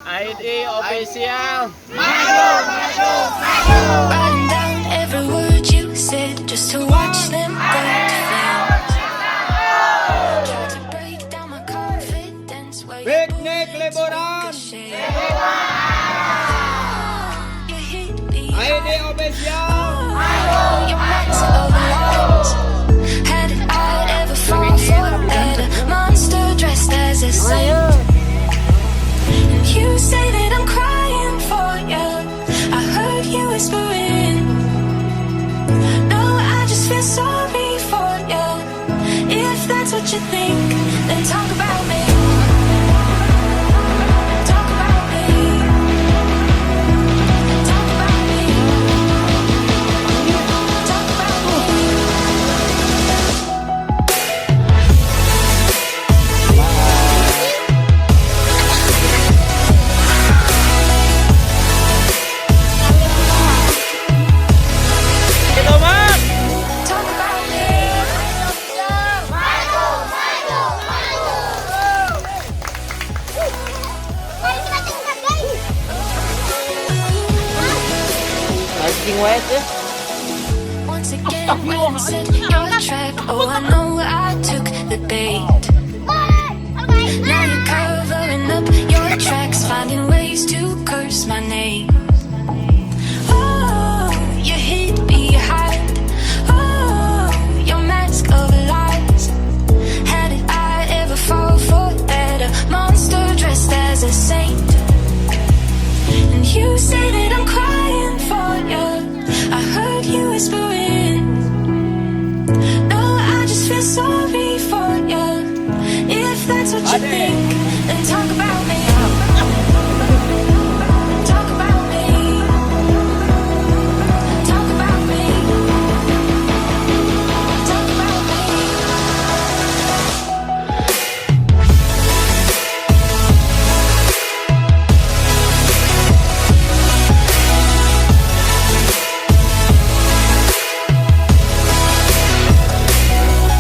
ID official. Writing down every word you said just to watch them go to flames. Tried to break down my confidence while your Picnic bullets liburan. ricochet. You hit me ID hard. official. Your mask of lies. Had I ever fall for that? A monster dressed as a saint. And you say that I'm crying for you. I heard you whispering. No, I just feel sorry for you. If that's what you think, then talk about me. Talk about me. Talk about me. Talk about me. Ito man. Talk about me. Anjing wet ya. Once again, when you said your trap, oh, I know I took the bait. Now you're covering up your tracks, finding ways to curse my name. Oh, you hid behind, oh, your mask of lies. How did I ever fall for that? A monster dressed as a saint. And you say that I'm crying for you. I heard you whispering. No, I just feel sorry for you. If that's what you think, then talk about me. Talk about me. Talk about me. Talk about me.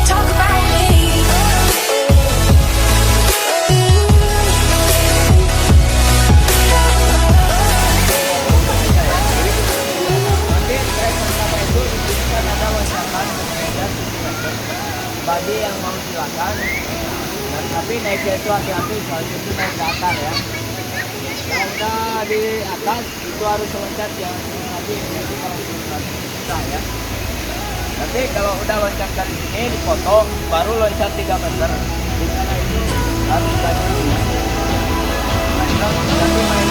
Talk about me. Bagi yang mau silakan. Dan tapi naiknya itu hati-hati soalnya itu naik ke atas ya. Kalau udah di atas itu harus loncat yang lagi nanti kalau susah ya. Nanti kalau udah loncat dari sini dipoto baru loncat 3 meter. Di sana itu harus lagi. Nanti main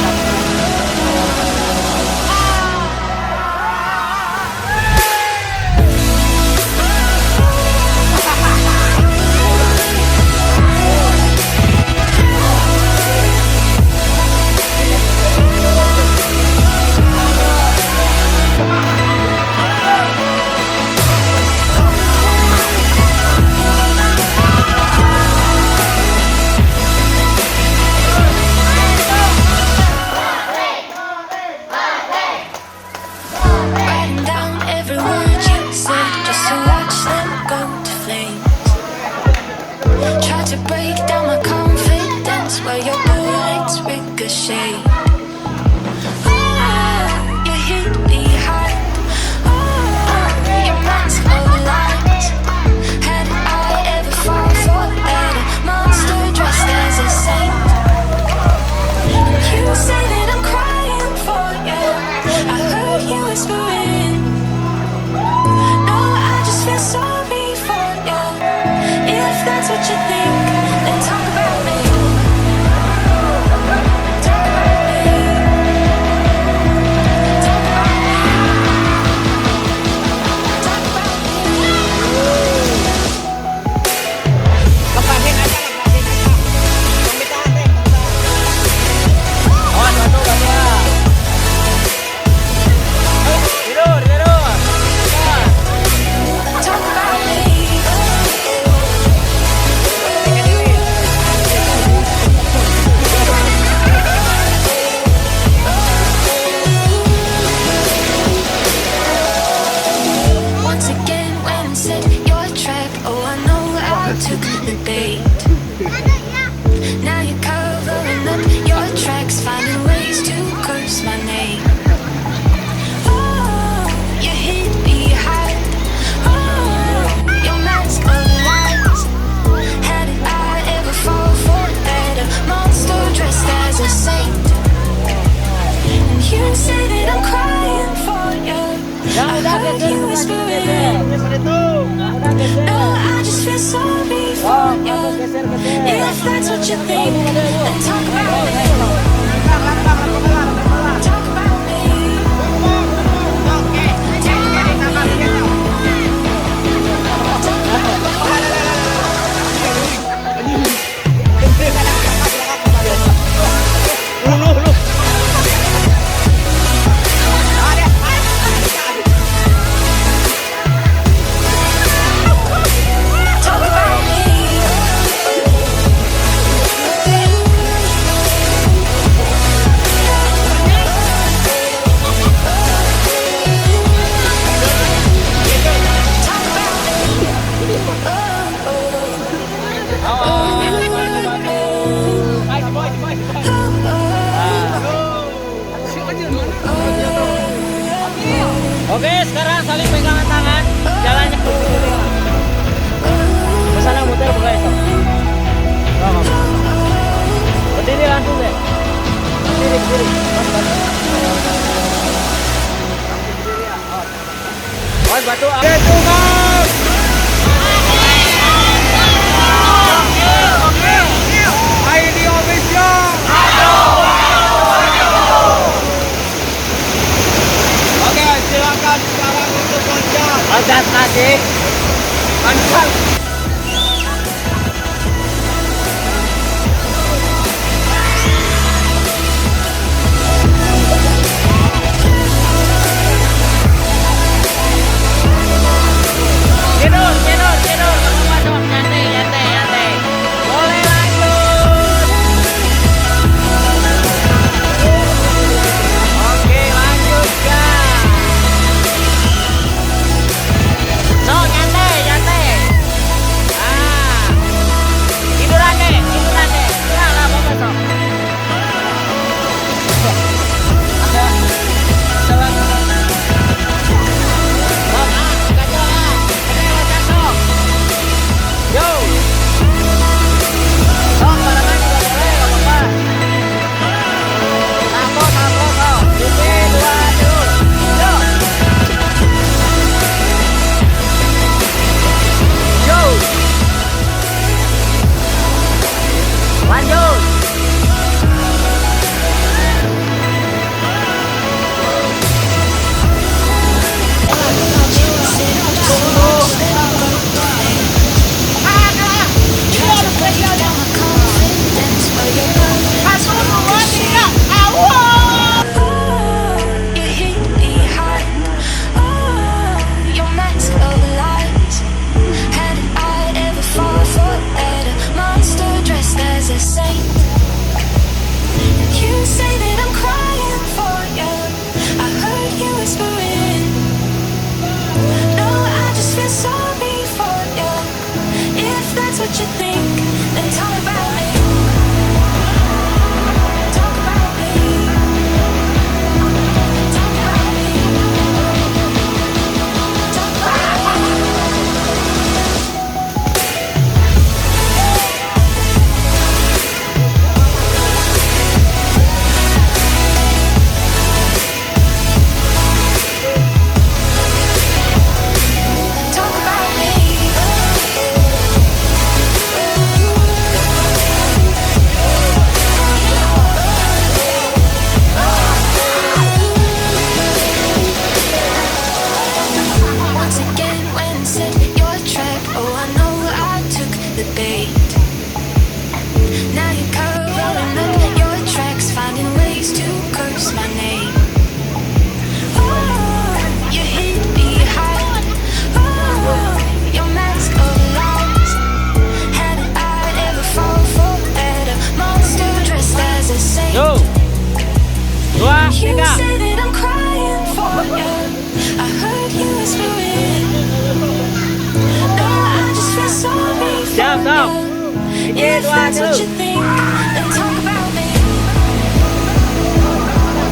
Writing down every word you said just to watch them go to flames. Try to break down my confidence while your bullets ricochet. Oh, you hid behind, oh, your mask of lies. How did I ever fall for that? A monster dressed as a saint. You say that I'm crying for you. I heard you whispering. No, I just feel sorry for you. If that's what you think, then talk about me. Talk about me. No, I just feel sorry Oh, for geser, you. geser. If that's what you think, then talk about me. Talk about me. Talk about me. Talk about me. Ay, si boy, si boy, si boy. Oke, sekarang saling pegangan tangan. Jalannya berdiri. Kesana muter buka itu. Berdiri langsung deh. Berdiri. Oh, batu. Oke, silakan sekarang untuk loncat. Loncat kasih. Loncat. Tidur. Masuk, nyantai. Boleh lanjut. Oke, lanjutkan. So, nyantai. Tiduran deh. Lah, bapak sok. Ada jalan. Yo. Sok, barengan juga boleh, gak apa-apa. Tapo, sok. 3, 2, 1. Yo. Lanjut. You hit me hard. Oh, your mask of lies. How did I ever fall for that? A monster dressed as a saint. You say that I'm crying for you. I heard you whispering. No, I just feel sorry for you. If that's what you think, then talk about me. Talk about me. Talk about me. Talk about me. Talk about me. Once again, when set your trap, oh, I know I took the bait. Now you're covering up your tracks, finding ways to curse my name. Oh, you hit me hard. Oh, your mask of lies. How did I ever fall for that? A monster dressed as a saint. Yo. 2, You 3. say that I'm crying for you. I heard you whispering. No, I just feel sorry for Siap. you. If 3, 2, that's what 1. you think, then talk about me.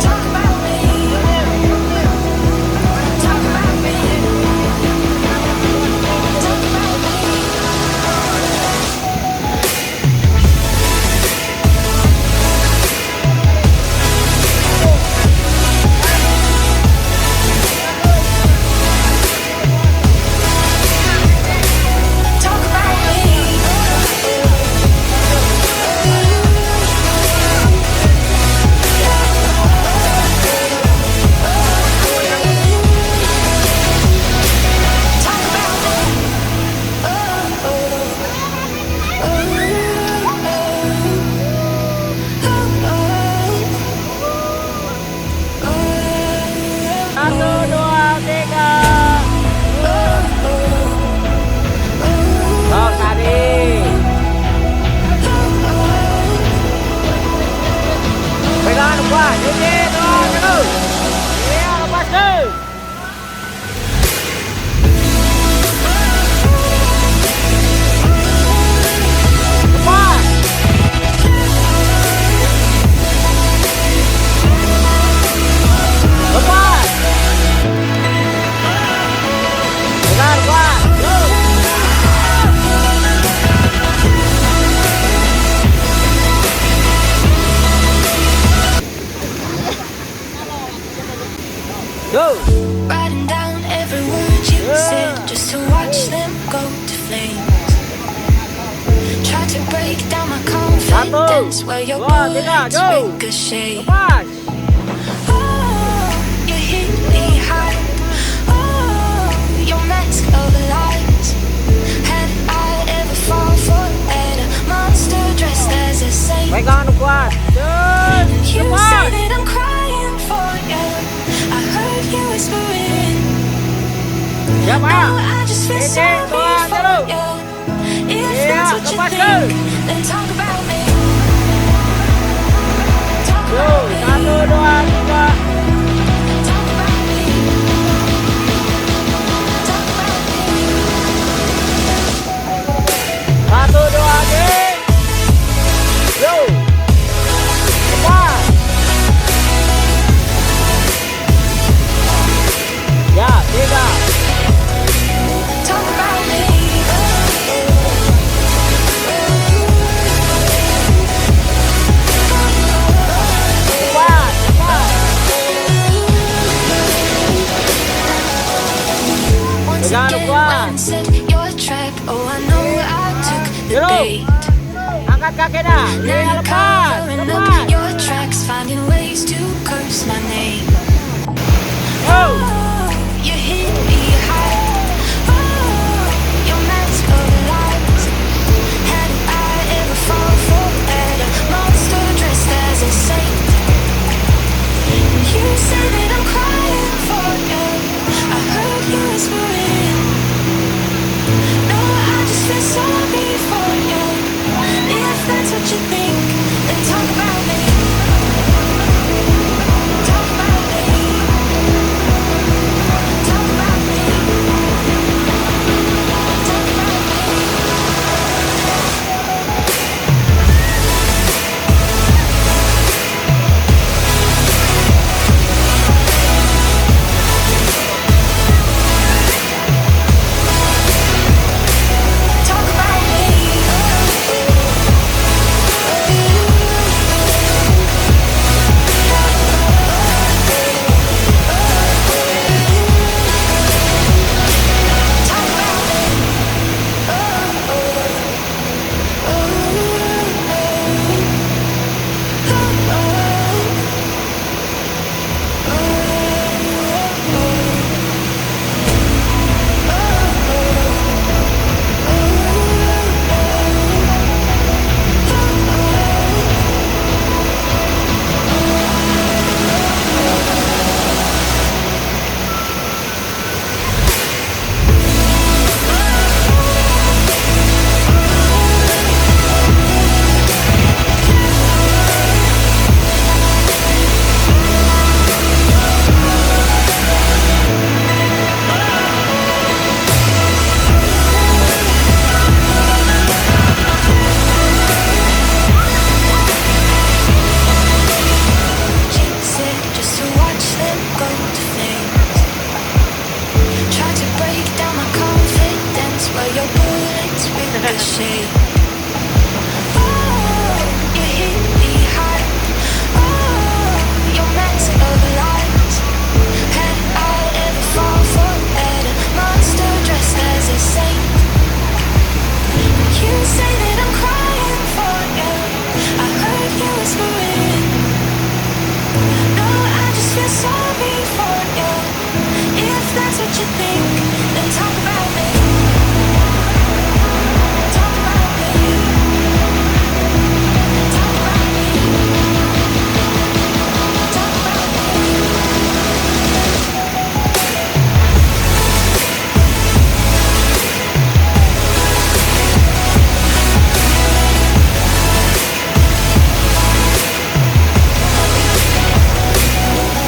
Talk about me. Talk about me. Talk about me. Go. Writing down every word you said just to watch them go to flames. Try to break down my confidence where your dua, tiga, bullets go. ricochet. Lepas. Oh, you hit me hard. Oh, your mask of lies. Had I ever fall for that? A monster dressed as a saint. Pegang kuat. Terus. You say Lepas. that I'm crying for you. I heard you whispering. Siap, No, Pak. I just feel Ini, sorry dua, for satu. you. If Iya, that's what you lepas, think, go. then talk about me. Talk Go. about me. 1, 2, 3. Talk about me. Talk about me. 1, 2, 3. Go. Lepas. Ya, 3. Talk about me. Lepas. Lepas. Once Pegang again, kuat. when set your trap. Oh, I know I took the Yo. bait. Angkat kaki dah. Now Iya, you're lepas. covering up Lepas. your tracks, finding ways to curse my name. Go. Oh, you hit me hard. Oh, your mask of lies. Had I ever fall for that? A monster dressed as a saint. You say that I'm crying for you. I heard you whispering. No, I just feel sorry for you. If that's what you think, then talk about me. Talk about me. Talk about me. Talk about me. Talk about said just to watch them go to flames. Try to break down my confidence where your bullets ricochet. Oh, you hit me hard. Oh, your mask of lies. Had I ever fall for that? A monster dressed as a saint. You say that I'm crying for you. I heard you whispering. No, I just feel sorry for you. If that's what you think, then talk about me. Talk about me. Talk about me. Talk about me.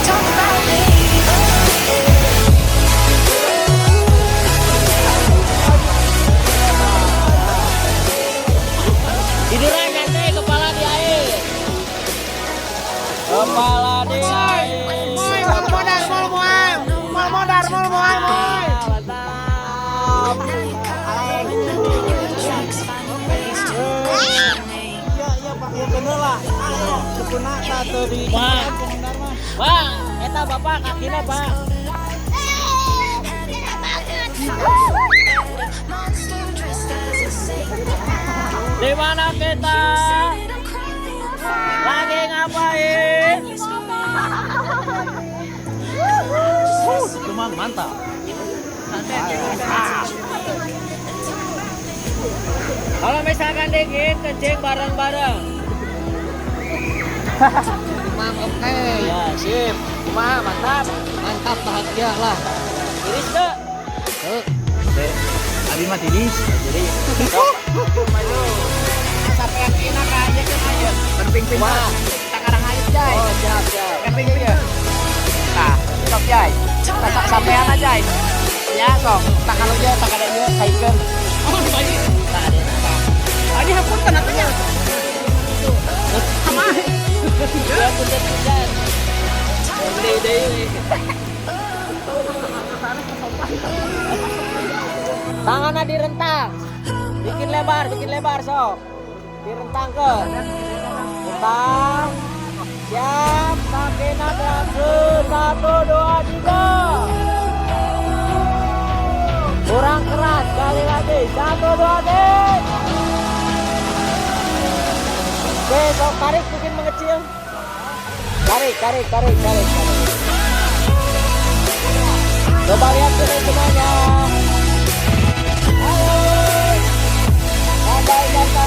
Talk about me. Tiduran nanti kepala di air. Kepala di air. Mantap. Pak, eta bapak kakina pak. monster dressed as a saint. Di mana kita? Said I'm crying for Lagi ngapain? Cuma mantap. Kalau misalkan dingin, kencing bareng-bareng. Mang, oke. Ya, sip. Cuma mantap. Mantap, bahagia lah. Iris ke? Abi mah tiris. Jadi, maju. Sampai yang enak aja kan aja. Berping-ping. Wah. Tak karang aja, Jai. Oh, siap, siap. Berping-ping ya. Nah, stop, Jai. Tak sampean aja, Jai. Ya, sok. Tak kalau dia, tak ada dia, saikan. Oh, baik. Tak ada. Tadi hapun kenapanya? Sama. Ya, punten-punten. Ide-ide. Tangannya direntang. Bikin lebar sok. Direntang ke. Rentang. Siap, kaki gerakkan. 1, 2, 3. Kurang keras, sekali lagi. 1, 2, 3. Oke, sok tarik bikin mengecil. Tarik. Coba lihat sini semuanya. Halo. Andai kata